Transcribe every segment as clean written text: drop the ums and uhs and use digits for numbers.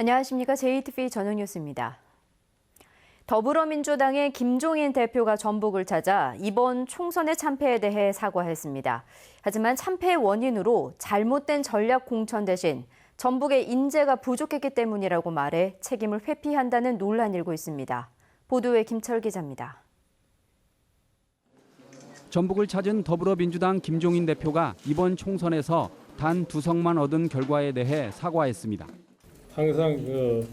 안녕하십니까. JTBC 저녁 뉴스입니다. 더불어민주당의 김종인 대표가 전북을 찾아 이번 총선의 참패에 대해 사과했습니다. 하지만 참패의 원인으로 잘못된 전략 공천 대신 전북의 인재가 부족했기 때문이라고 말해 책임을 회피한다는 논란이 일고 있습니다. 보도에 김철 기자입니다. 전북을 찾은 더불어민주당 김종인 대표가 이번 총선에서 단 2석만 얻은 결과에 대해 사과했습니다. 항상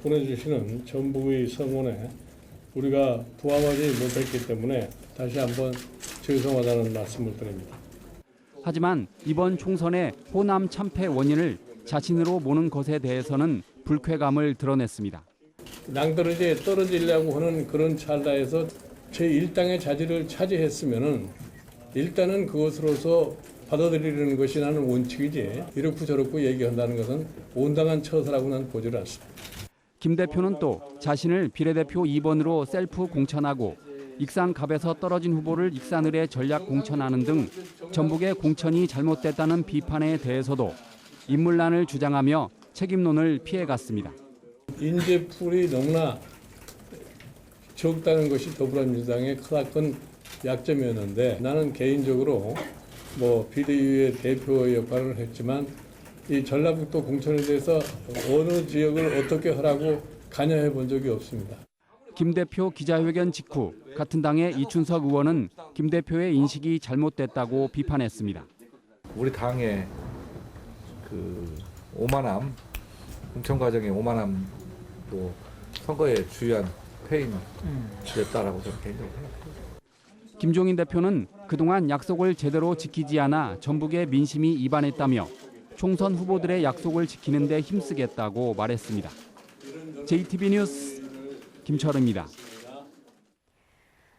보내주시는 전북의 성원에 우리가 부합하지 못했기 때문에 다시 한번 죄송하다는 말씀을 드립니다. 하지만 이번 총선의 호남 참패 원인을 자신으로 모는 것에 대해서는 불쾌감을 드러냈습니다. 낭떠러지에 떨어지려고 하는 그런 찰나에서 제1당의 자질을 차지했으면은 일단은 그것으로서 받아들이는 것이 나는 원칙이지 이렇고 저렇고 얘기한다는 것은 온당한 처사라고 난 보지를 않습니다. 김 대표는 또 자신을 비례대표 2번으로 셀프 공천하고 익산갑에서 떨어진 후보를 익산을에 전략 공천하는 등 전북의 공천이 잘못됐다는 비판에 대해서도 인물난을 주장하며 책임론을 피해갔습니다. 인재풀이 너무나 적다는 것이 더불어민주당의 크나큰 약점이었는데 나는 개인적으로 비대위의 대표 역할을 했지만 이 전라북도 공천에 대해서 어느 지역을 어떻게 하라고 관여해 본 적이 없습니다. 김 대표 기자회견 직후 같은 당의 이춘석 의원은 김 대표의 인식이 잘못됐다고 비판했습니다. 우리 당의 오만함, 공천 과정의 오만함도 선거에 주요한 패인이었다라고 저는 개인적으로 생각합니다. 김종인 대표는 그동안 약속을 제대로 지키지 않아 전북의 민심이 이반했다며 총선 후보들의 약속을 지키는 데 힘쓰겠다고 말했습니다. JTBC 뉴스 김철우입니다.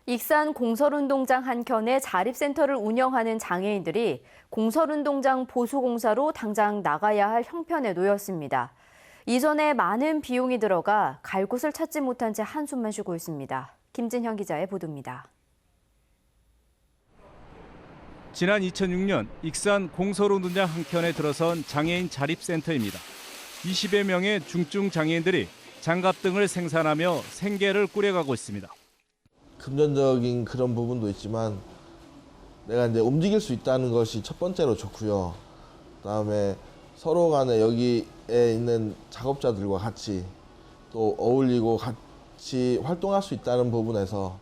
익산 공설운동장 한켠에 자립센터를 운영하는 장애인들이 공설운동장 보수공사로 당장 나가야 할 형편에 놓였습니다. 이전에 많은 비용이 들어가 갈 곳을 찾지 못한 채 한숨만 쉬고 있습니다. 김진형 기자의 보도입니다. 지난 2006년 익산 공설운동장 한켠에 들어선 장애인 자립센터입니다. 20여 명의 중증 장애인들이 장갑 등을 생산하며 생계를 꾸려가고 있습니다. 금전적인 그런 부분도 있지만 내가 이제 움직일 수 있다는 것이 첫 번째로 좋고요. 그다음에 서로 간에 여기에 있는 작업자들과 같이 또 어울리고 같이 활동할 수 있다는 부분에서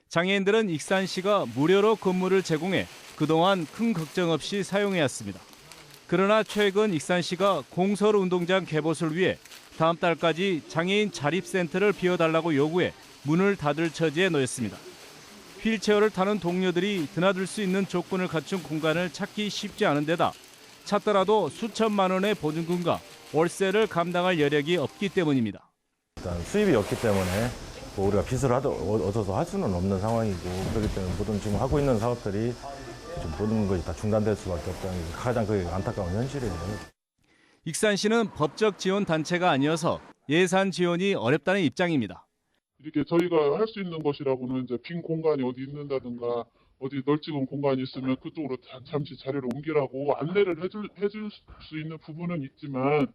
장애인들은 익산시가 무료로 건물을 제공해 그동안 큰 걱정 없이 사용해왔습니다. 그러나 최근 익산시가 공설운동장 개봇을 위해 다음 달까지 장애인 자립센터를 비워달라고 요구해 문을 닫을 처지에 놓였습니다. 휠체어를 타는 동료들이 드나들 수 있는 조건을 갖춘 공간을 찾기 쉽지 않은 데다 찾더라도 수천만 원의 보증금과 월세를 감당할 여력이 없기 때문입니다. 일단 수입이 없기 때문에 우리가 빚을 얻어서 할 수는 없는 상황이고 그렇기 때문에 모든 지금 하고 있는 사업들이 모든 것이 다 중단될 수밖에 없다는 게 가장 안타까운 현실이에요. 익산시는 법적 지원 단체가 아니어서 예산 지원이 어렵다는 입장입니다. 이렇게 저희가 할 수 있는 것이라고는 이제 빈 공간이 어디 있는다든가 어디 널찍한 공간이 있으면 그쪽으로 잠시 자리를 옮기라고 안내를 해줄 수 있는 부분은 있지만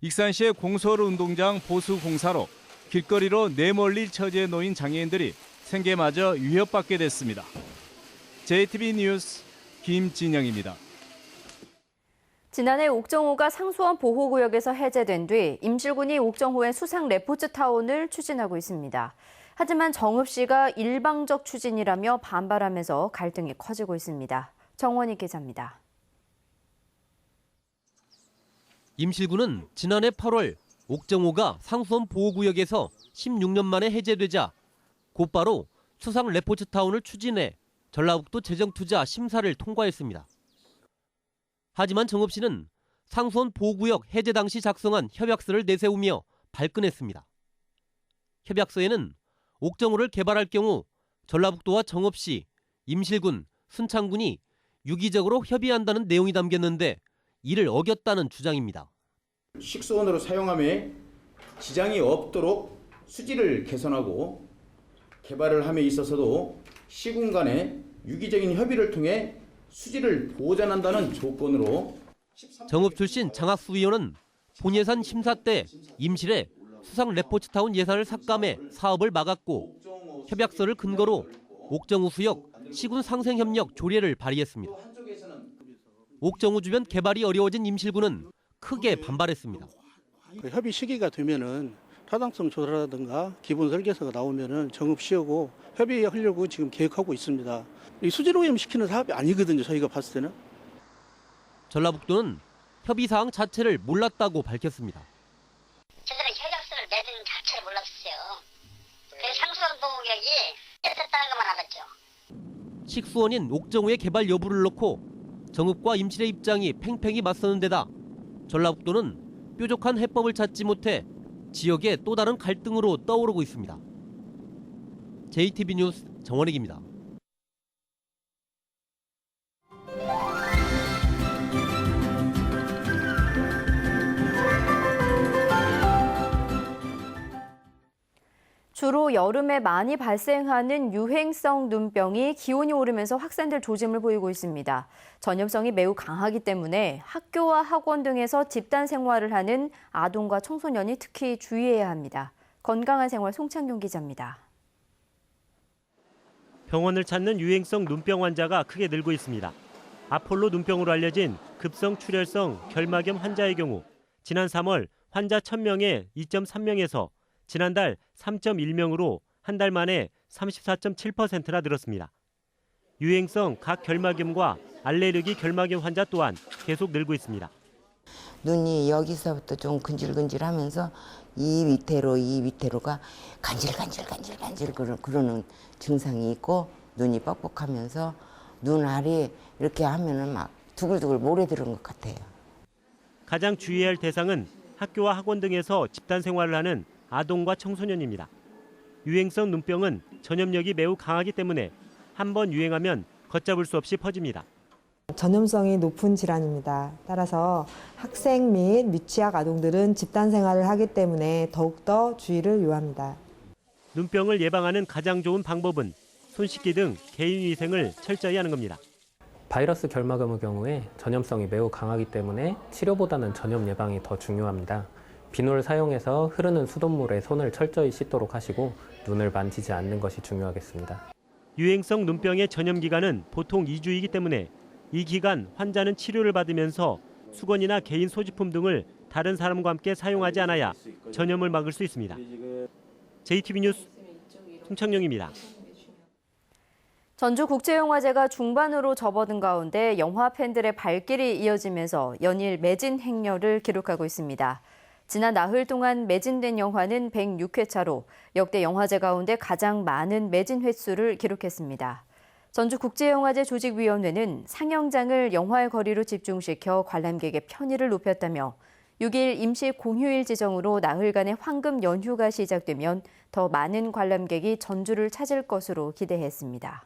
익산시의 공설운동장 보수공사로 길거리로 내몰릴 처지에 놓인 장애인들이 생계마저 위협받게 됐습니다. JTBC 뉴스 김진영입니다. 지난해 옥정호가 상수원 보호구역에서 해제된 뒤 임실군이 옥정호의 수상 레포츠타운을 추진하고 있습니다. 하지만 정읍시가 일방적 추진이라며 반발하면서 갈등이 커지고 있습니다. 정원희 기자입니다. 임실군은 지난해 8월 옥정호가 상수원 보호구역에서 16년 만에 해제되자 곧바로 수상 레포츠타운을 추진해 전라북도 재정투자 심사를 통과했습니다. 하지만 정읍시는 상수원 보호구역 해제 당시 작성한 협약서를 내세우며 발끈했습니다. 협약서에는 옥정호를 개발할 경우 전라북도와 정읍시, 임실군, 순창군이 유기적으로 협의한다는 내용이 담겼는데 이를 어겼다는 주장입니다. 식수원으로 사용함에 지장이 없도록 수질을 개선하고 개발을 함에 있어서도 시군 간의 유기적인 협의를 통해 수질을 보전한다는 조건으로 정읍 출신 장학수 의원은 본예산 심사 때 임실에 수상 레포츠타운 예산을 삭감해 사업을 막았고 협약서를 근거로 옥정우 수역 시군 상생협력 조례를 발의했습니다. 옥정우 주변 개발이 어려워진 임실군은 크게 반발했습니다. 협의 시기가 되면은 타당성 조사라든가 기본 설계서가 나오면은 정읍시하고 협의하려고 지금 계획하고 있습니다. 이 수질 오염 시키는 사업이 아니거든요. 저희가 봤을 때는. 전라북도는 협의 사항 자체를 몰랐다고 밝혔습니다. 제대로 협약서를 맺은 자체를 몰랐어요. 그래서 상수원 보호구역이 됐다는 것만 알았죠. 식수원인 옥정우의 개발 여부를 놓고 정읍과 임실의 입장이 팽팽히 맞서는 데다 전라북도는 뾰족한 해법을 찾지 못해 지역의 또 다른 갈등으로 떠오르고 있습니다. JTB 뉴스 정원익입니다. 주로 여름에 많이 발생하는 유행성 눈병이 기온이 오르면서 확산될 조짐을 보이고 있습니다. 전염성이 매우 강하기 때문에 학교와 학원 등에서 집단 생활을 하는 아동과 청소년이 특히 주의해야 합니다. 건강한 생활 송창용 기자입니다. 병원을 찾는 유행성 눈병 환자가 크게 늘고 있습니다. 아폴로 눈병으로 알려진 급성 출혈성 결막염 환자의 경우 지난 3월 환자 1000명에 2.3명에서 지난달 3.1명으로 한 달 만에 34.7%나 늘었습니다. 유행성 각 결막염과 알레르기 결막염 환자 또한 계속 늘고 있습니다. 눈이 여기서부터 좀 근질근질하면서 이 밑으로가 간질간질 그러는 증상이 있고 눈이 뻑뻑하면서 눈 알이 이렇게 하면은 막 두글두글 모래들은 것 같아요. 가장 주의해야 할 대상은 학교와 학원 등에서 집단 생활을 하는 아동과 청소년입니다. 유행성 눈병은 전염력이 매우 강하기 때문에 한 번 유행하면 걷잡을 수 없이 퍼집니다. 전염성이 높은 질환입니다. 따라서 학생 및 미취학 아동들은 집단 생활을 하기 때문에 더욱더 주의를 요합니다. 눈병을 예방하는 가장 좋은 방법은 손 씻기 등 개인위생을 철저히 하는 겁니다. 바이러스 결막염의 경우에 전염성이 매우 강하기 때문에 치료보다는 전염 예방이 더 중요합니다. 비누를 사용해서 흐르는 수돗물에 손을 철저히 씻도록 하시고 눈을 만지지 않는 것이 중요하겠습니다. 유행성 눈병의 전염 기간은 보통 2주이기 때문에 이 기간 환자는 치료를 받으면서 수건이나 개인 소지품 등을 다른 사람과 함께 사용하지 않아야 전염을 막을 수 있습니다. JTB 뉴스 송창용입니다. 전주국제영화제가 중반으로 접어든 가운데 영화 팬들의 발길이 이어지면서 연일 매진 행렬을 기록하고 있습니다. 지난 나흘 동안 매진된 영화는 106회차로 역대 영화제 가운데 가장 많은 매진 횟수를 기록했습니다. 전주국제영화제 조직위원회는 상영장을 영화의 거리로 집중시켜 관람객의 편의를 높였다며 6일 임시 공휴일 지정으로 나흘간의 황금 연휴가 시작되면 더 많은 관람객이 전주를 찾을 것으로 기대했습니다.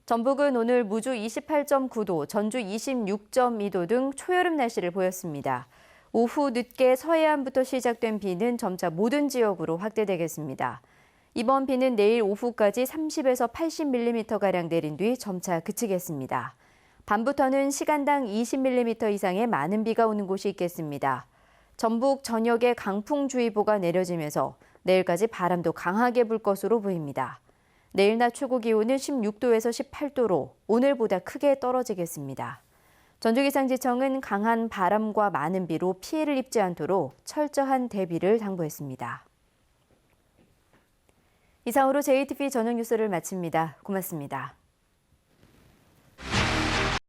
전북은 오늘 무주 28.9도, 전주 26.2도 등 초여름 날씨를 보였습니다. 오후 늦게 서해안부터 시작된 비는 점차 모든 지역으로 확대되겠습니다. 이번 비는 내일 오후까지 30에서 80mm가량 내린 뒤 점차 그치겠습니다. 밤부터는 시간당 20mm 이상의 많은 비가 오는 곳이 있겠습니다. 전북 전역에 강풍주의보가 내려지면서 내일까지 바람도 강하게 불 것으로 보입니다. 내일 낮 최고 기온은 16도에서 18도로 오늘보다 크게 떨어지겠습니다. 전주기상지청은 강한 바람과 많은 비로 피해를 입지 않도록 철저한 대비를 당부했습니다. 이상으로 JTB 저녁 뉴스를 마칩니다. 고맙습니다.